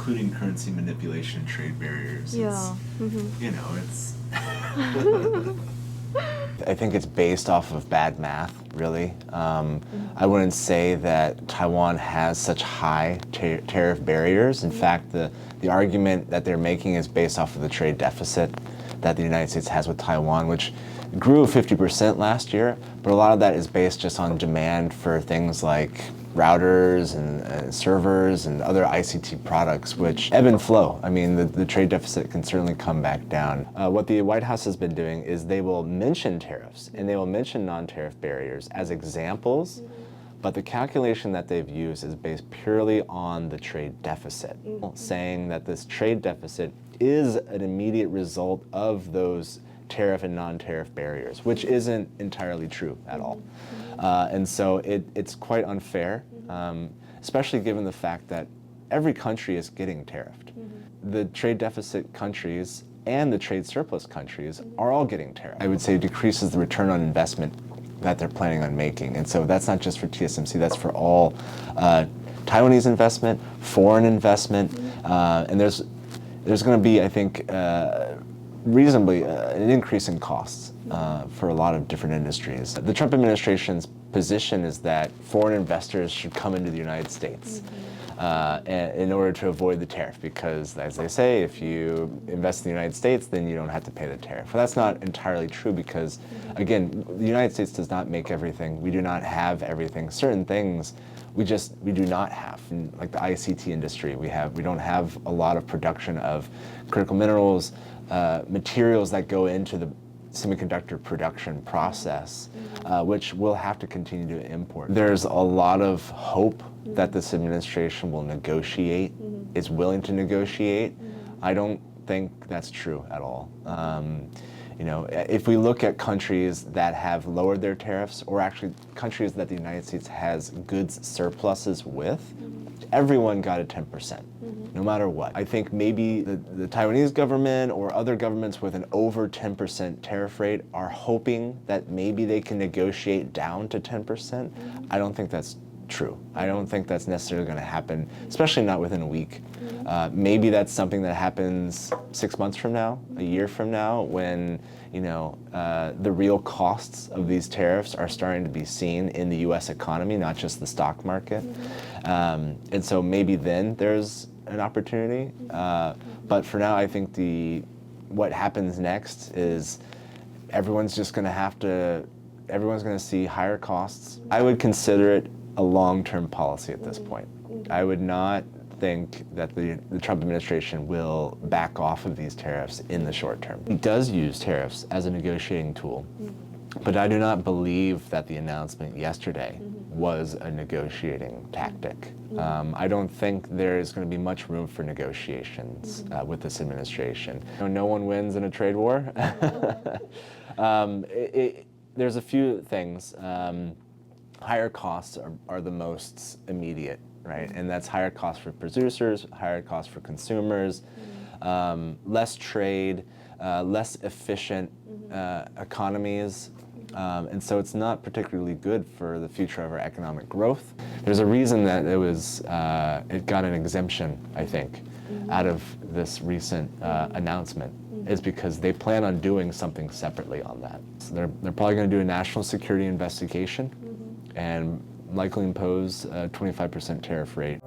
including currency manipulation, trade barriers. Yeah. It's I think it's based off of bad math, really. I wouldn't say that Taiwan has such high tariff barriers. In fact, the argument that they're making is based off of the trade deficit that the United States has with Taiwan, which grew 50% last year, but a lot of that is based just on demand for things like routers and servers and other ICT products, which ebb and flow. I mean, the trade deficit can certainly come back down. What the White House has been doing is they will mention tariffs and they will mention non-tariff barriers as examples, but the calculation that they've used is based purely on the trade deficit, saying that this trade deficit is an immediate result of those tariff and non-tariff barriers, which isn't entirely true at all. And so it's quite unfair, especially given the fact that every country is getting tariffed. The trade deficit countries and the trade surplus countries are all getting tariffed. I would say it decreases the return on investment that they're planning on making. And so that's not just for TSMC, that's for all Taiwanese investment, foreign investment, and there's going to be, I think, reasonably an increase in costs for a lot of different industries. The Trump administration's position is that foreign investors should come into the United States in order to avoid the tariff, because, as they say, if you invest in the United States, then you don't have to pay the tariff. But that's not entirely true because, again, the United States does not make everything. We do not have everything. Certain things we do not have. Like the ICT industry, we don't have a lot of production of critical minerals, materials that go into the semiconductor production process, which we'll have to continue to import. There's a lot of hope that this administration will negotiate, is willing to negotiate. I don't think that's true at all. If we look at countries that have lowered their tariffs, or actually countries that the United States has goods surpluses with, everyone got a 10%, no matter what. I think maybe the Taiwanese government or other governments with an over 10% tariff rate are hoping that maybe they can negotiate down to 10%. I don't think that's true. I don't think that's necessarily going to happen, especially not within a week. Maybe that's something that happens 6 months from now, a year from now, when the real costs of these tariffs are starting to be seen in the U.S. economy, not just the stock market. And so maybe then there's an opportunity. But for now, I think what happens next is everyone's going to see higher costs. I would consider it a long-term policy at this point. I would not think that the Trump administration will back off of these tariffs in the short term. It does use tariffs as a negotiating tool, but I do not believe that the announcement yesterday was a negotiating tactic. I don't think there is going to be much room for negotiations with this administration. No one wins in a trade war. There's a few things. Higher costs are the most immediate, right? And that's higher costs for producers, higher costs for consumers, less trade, less efficient economies. And so it's not particularly good for the future of our economic growth. There's a reason that it got an exemption, I think, out of this recent announcement. Is because they plan on doing something separately on that. So they're probably going to do a national security investigation and likely impose a 25% tariff rate.